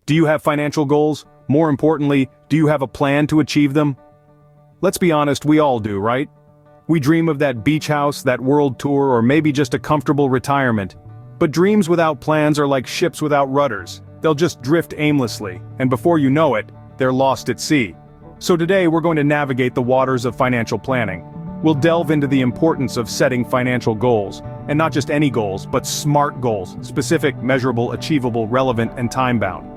Do you have financial goals? More importantly, do you have a plan to achieve them? Let's be honest, we all do, right? We dream of that beach house, that world tour, or maybe just a comfortable retirement. But dreams without plans are like ships without rudders. They'll just drift aimlessly, and before you know it, they're lost at sea. So today we're going to navigate the waters of financial planning. We'll delve into the importance of setting financial goals, and not just any goals, but SMART goals: specific, measurable, achievable, relevant, and time-bound.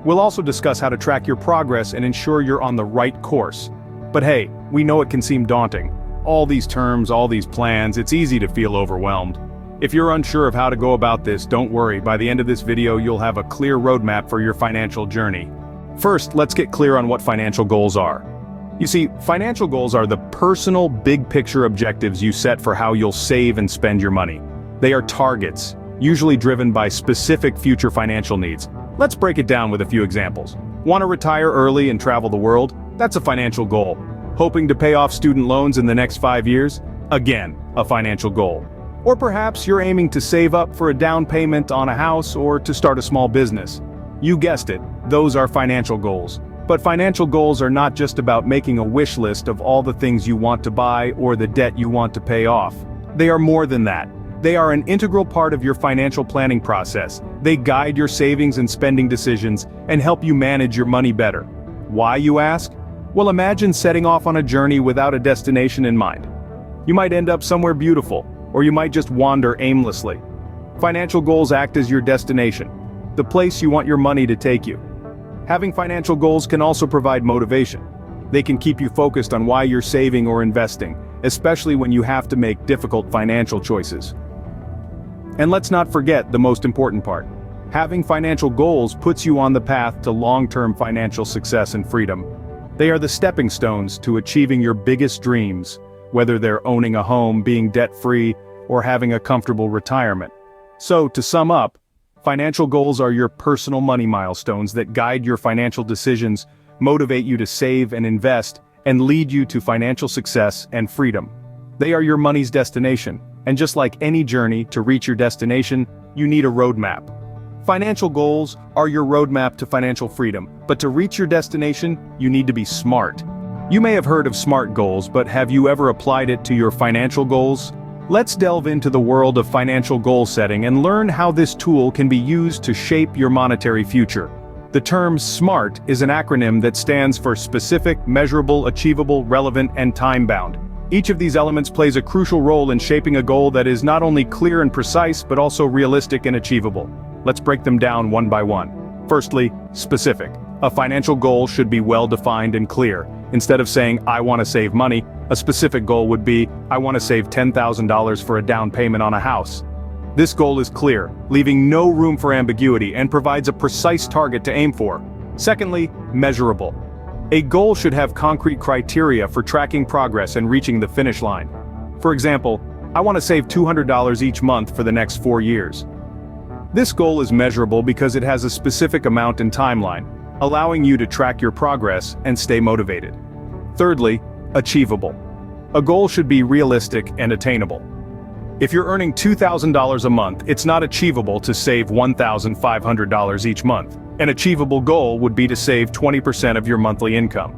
We'll also discuss how to track your progress and ensure you're on the right course. But hey, we know it can seem daunting. All these terms, all these plans, it's easy to feel overwhelmed. If you're unsure of how to go about this, don't worry, by the end of this video you'll have a clear roadmap for your financial journey. First, let's get clear on what financial goals are. You see, financial goals are the personal, big-picture objectives you set for how you'll save and spend your money. They are targets, usually driven by specific future financial needs. Let's break it down with a few examples. Want to retire early and travel the world? That's a financial goal. Hoping to pay off student loans in the next 5 years? Again, a financial goal. Or perhaps you're aiming to save up for a down payment on a house or to start a small business. You guessed it, those are financial goals. But financial goals are not just about making a wish list of all the things you want to buy or the debt you want to pay off. They are more than that. They are an integral part of your financial planning process. They guide your savings and spending decisions and help you manage your money better. Why, you ask? Well, imagine setting off on a journey without a destination in mind. You might end up somewhere beautiful, or you might just wander aimlessly. Financial goals act as your destination, the place you want your money to take you. Having financial goals can also provide motivation. They can keep you focused on why you're saving or investing, especially when you have to make difficult financial choices. And let's not forget the most important part. Having financial goals puts you on the path to long-term financial success and freedom. They are the stepping stones to achieving your biggest dreams, whether they're owning a home, being debt-free, or having a comfortable retirement. So, to sum up, financial goals are your personal money milestones that guide your financial decisions, motivate you to save and invest, and lead you to financial success and freedom. They are your money's destination, and just like any journey, to reach your destination, you need a roadmap. Financial goals are your roadmap to financial freedom, but to reach your destination, you need to be smart. You may have heard of SMART goals, but have you ever applied it to your financial goals? Let's delve into the world of financial goal setting and learn how this tool can be used to shape your monetary future. The term SMART is an acronym that stands for specific, measurable, achievable, relevant, and time-bound. Each of these elements plays a crucial role in shaping a goal that is not only clear and precise but also realistic and achievable. Let's break them down one by one. Firstly, specific. A financial goal should be well-defined and clear. Instead of saying, "I want to save money," a specific goal would be, "I want to save $10,000 for a down payment on a house." This goal is clear, leaving no room for ambiguity, and provides a precise target to aim for. Secondly, measurable. A goal should have concrete criteria for tracking progress and reaching the finish line. For example, I want to save $200 each month for the next 4 years. This goal is measurable because it has a specific amount and timeline, allowing you to track your progress and stay motivated. Thirdly, achievable. A goal should be realistic and attainable. If you're earning $2,000 a month, it's not achievable to save $1,500 each month. An achievable goal would be to save 20% of your monthly income.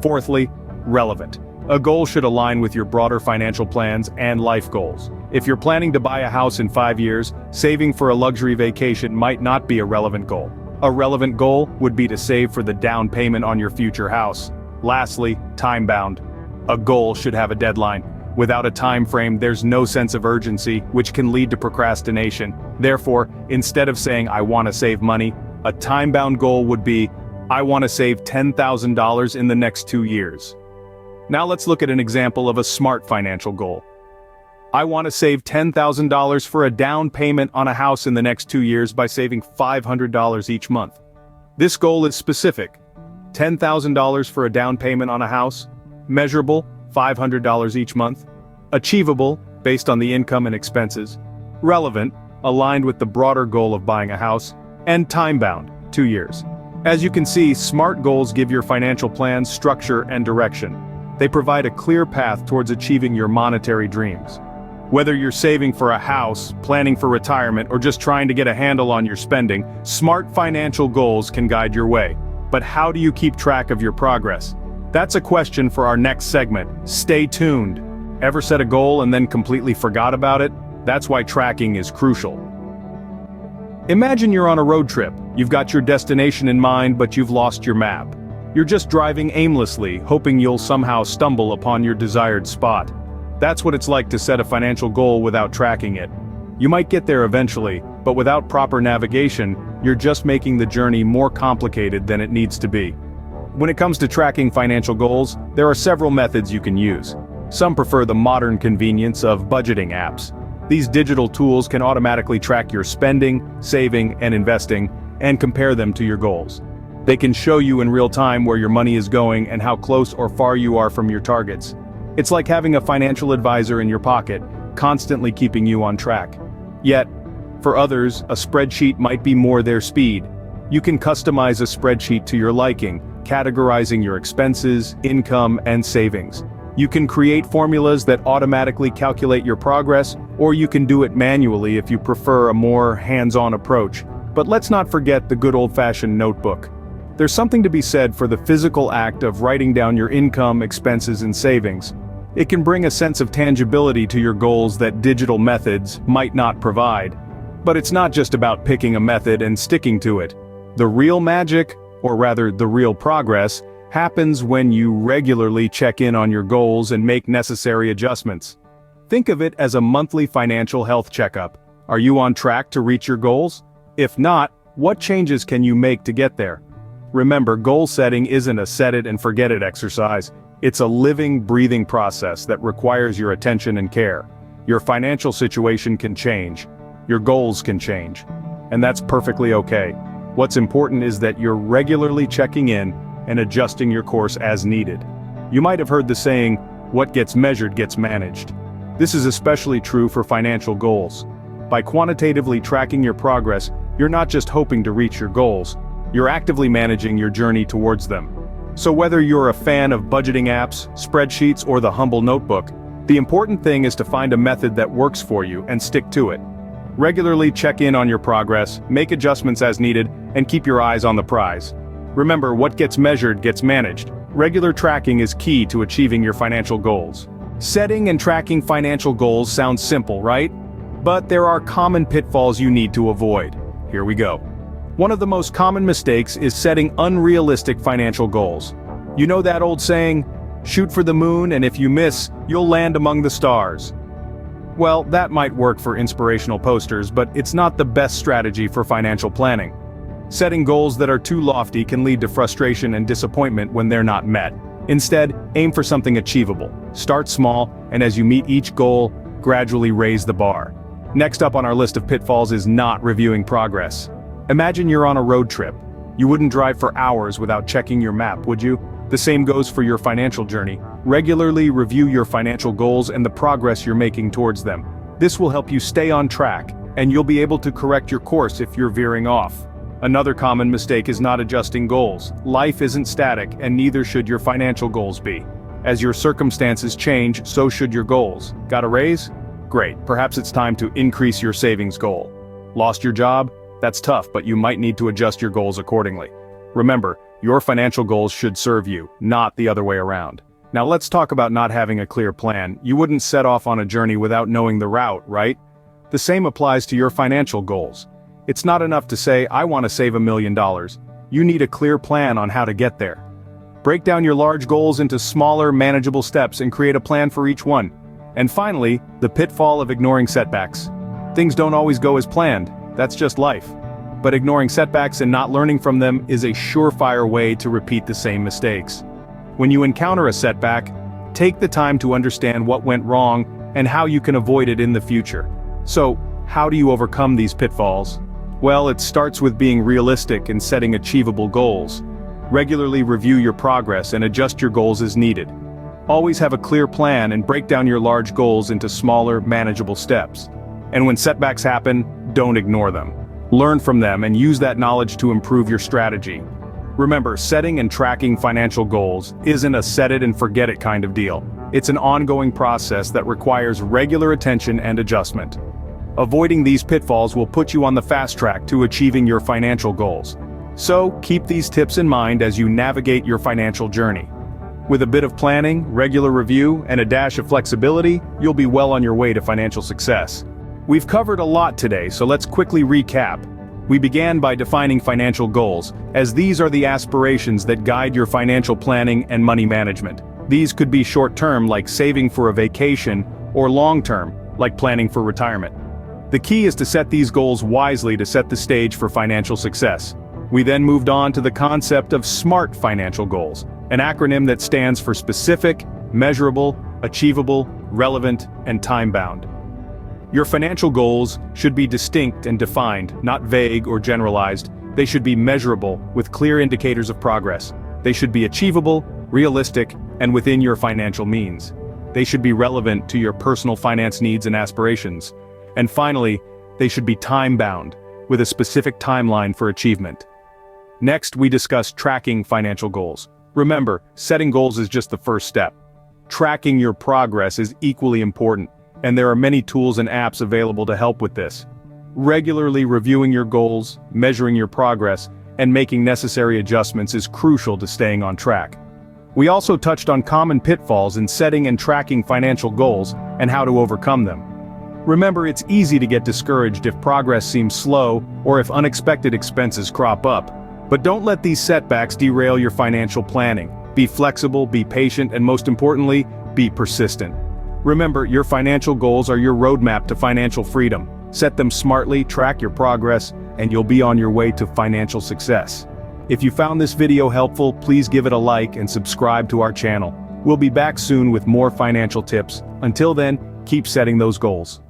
Fourthly, relevant. A goal should align with your broader financial plans and life goals. If you're planning to buy a house in 5 years, saving for a luxury vacation might not be a relevant goal. A relevant goal would be to save for the down payment on your future house. Lastly, time-bound. A goal should have a deadline. Without a time frame, there's no sense of urgency, which can lead to procrastination. Therefore, instead of saying, "I want to save money," a time-bound goal would be, "I want to save $10,000 in the next 2 years." Now let's look at an example of a SMART financial goal. I want to save $10,000 for a down payment on a house in the next 2 years by saving $500 each month. This goal is specific. $10,000 for a down payment on a house. Measurable, $500 each month. Achievable, based on the income and expenses. Relevant, aligned with the broader goal of buying a house. And time-bound, 2 years. As you can see, SMART goals give your financial plans structure and direction. They provide a clear path towards achieving your monetary dreams. Whether you're saving for a house, planning for retirement, or just trying to get a handle on your spending, smart financial goals can guide your way. But how do you keep track of your progress? That's a question for our next segment. Stay tuned. Ever set a goal and then completely forgot about it? That's why tracking is crucial. Imagine you're on a road trip. You've got your destination in mind, but you've lost your map. You're just driving aimlessly, hoping you'll somehow stumble upon your desired spot. That's what it's like to set a financial goal without tracking it. You might get there eventually, but without proper navigation, you're just making the journey more complicated than it needs to be. When it comes to tracking financial goals, there are several methods you can use. Some prefer the modern convenience of budgeting apps. These digital tools can automatically track your spending, saving, and investing, and compare them to your goals. They can show you in real time where your money is going and how close or far you are from your targets. It's like having a financial advisor in your pocket, constantly keeping you on track. Yet, for others, a spreadsheet might be more their speed. You can customize a spreadsheet to your liking, categorizing your expenses, income, and savings. You can create formulas that automatically calculate your progress, or you can do it manually if you prefer a more hands-on approach. But let's not forget the good old-fashioned notebook. There's something to be said for the physical act of writing down your income, expenses, and savings. It can bring a sense of tangibility to your goals that digital methods might not provide. But it's not just about picking a method and sticking to it. The real magic, or rather the real progress, happens when you regularly check in on your goals and make necessary adjustments. Think of it as a monthly financial health checkup. Are you on track to reach your goals? If not, what changes can you make to get there? Remember, goal setting isn't a set it and forget it exercise. It's a living, breathing process that requires your attention and care. Your financial situation can change. Your goals can change. And that's perfectly okay. What's important is that you're regularly checking in and adjusting your course as needed. You might have heard the saying, "What gets measured gets managed." This is especially true for financial goals. By quantitatively tracking your progress, you're not just hoping to reach your goals, you're actively managing your journey towards them. So whether you're a fan of budgeting apps, spreadsheets, or the humble notebook, the important thing is to find a method that works for you and stick to it. Regularly check in on your progress, make adjustments as needed, and keep your eyes on the prize. Remember, what gets measured gets managed. Regular tracking is key to achieving your financial goals. Setting and tracking financial goals sounds simple, right? But there are common pitfalls you need to avoid. Here we go. One of the most common mistakes is setting unrealistic financial goals. You know that old saying, shoot for the moon and if you miss, you'll land among the stars. Well, that might work for inspirational posters, but it's not the best strategy for financial planning. Setting goals that are too lofty can lead to frustration and disappointment when they're not met. Instead, aim for something achievable. Start small, and as you meet each goal, gradually raise the bar. Next up on our list of pitfalls is not reviewing progress. Imagine you're on a road trip. You wouldn't drive for hours without checking your map, would you? The same goes for your financial journey. Regularly review your financial goals and the progress you're making towards them. This will help you stay on track, and you'll be able to correct your course if you're veering off. Another common mistake is not adjusting goals. Life isn't static, and neither should your financial goals be. As your circumstances change, so should your goals. Got a raise? Great, perhaps it's time to increase your savings goal. Lost your job? That's tough, but you might need to adjust your goals accordingly. Remember, your financial goals should serve you, not the other way around. Now let's talk about not having a clear plan. You wouldn't set off on a journey without knowing the route, right? The same applies to your financial goals. It's not enough to say, I want to save $1 million. You need a clear plan on how to get there. Break down your large goals into smaller, manageable steps and create a plan for each one. And finally, the pitfall of ignoring setbacks. Things don't always go as planned. That's just life. But ignoring setbacks and not learning from them is a surefire way to repeat the same mistakes. When you encounter a setback, take the time to understand what went wrong and how you can avoid it in the future. So, how do you overcome these pitfalls? Well, it starts with being realistic and setting achievable goals. Regularly review your progress and adjust your goals as needed. Always have a clear plan and break down your large goals into smaller, manageable steps. And when setbacks happen, don't ignore them. Learn from them and use that knowledge to improve your strategy. Remember, setting and tracking financial goals isn't a set it and forget it kind of deal. It's an ongoing process that requires regular attention and adjustment. Avoiding these pitfalls will put you on the fast track to achieving your financial goals. So, keep these tips in mind as you navigate your financial journey. With a bit of planning, regular review, and a dash of flexibility, you'll be well on your way to financial success. We've covered a lot today, so let's quickly recap. We began by defining financial goals, as these are the aspirations that guide your financial planning and money management. These could be short-term, like saving for a vacation, or long-term, like planning for retirement. The key is to set these goals wisely to set the stage for financial success. We then moved on to the concept of SMART financial goals, an acronym that stands for specific, measurable, achievable, relevant, and time-bound. Your financial goals should be distinct and defined, not vague or generalized. They should be measurable, with clear indicators of progress. They should be achievable, realistic, and within your financial means. They should be relevant to your personal finance needs and aspirations. And finally, they should be time-bound, with a specific timeline for achievement. Next, we discussed tracking financial goals. Remember, setting goals is just the first step. Tracking your progress is equally important, and there are many tools and apps available to help with this. Regularly reviewing your goals, measuring your progress, and making necessary adjustments is crucial to staying on track. We also touched on common pitfalls in setting and tracking financial goals and how to overcome them. Remember, it's easy to get discouraged if progress seems slow or if unexpected expenses crop up. But don't let these setbacks derail your financial planning. Be flexible, be patient, and most importantly, be persistent. Remember, your financial goals are your roadmap to financial freedom. Set them smartly, track your progress, and you'll be on your way to financial success. If you found this video helpful, please give it a like and subscribe to our channel. We'll be back soon with more financial tips. Until then, keep setting those goals.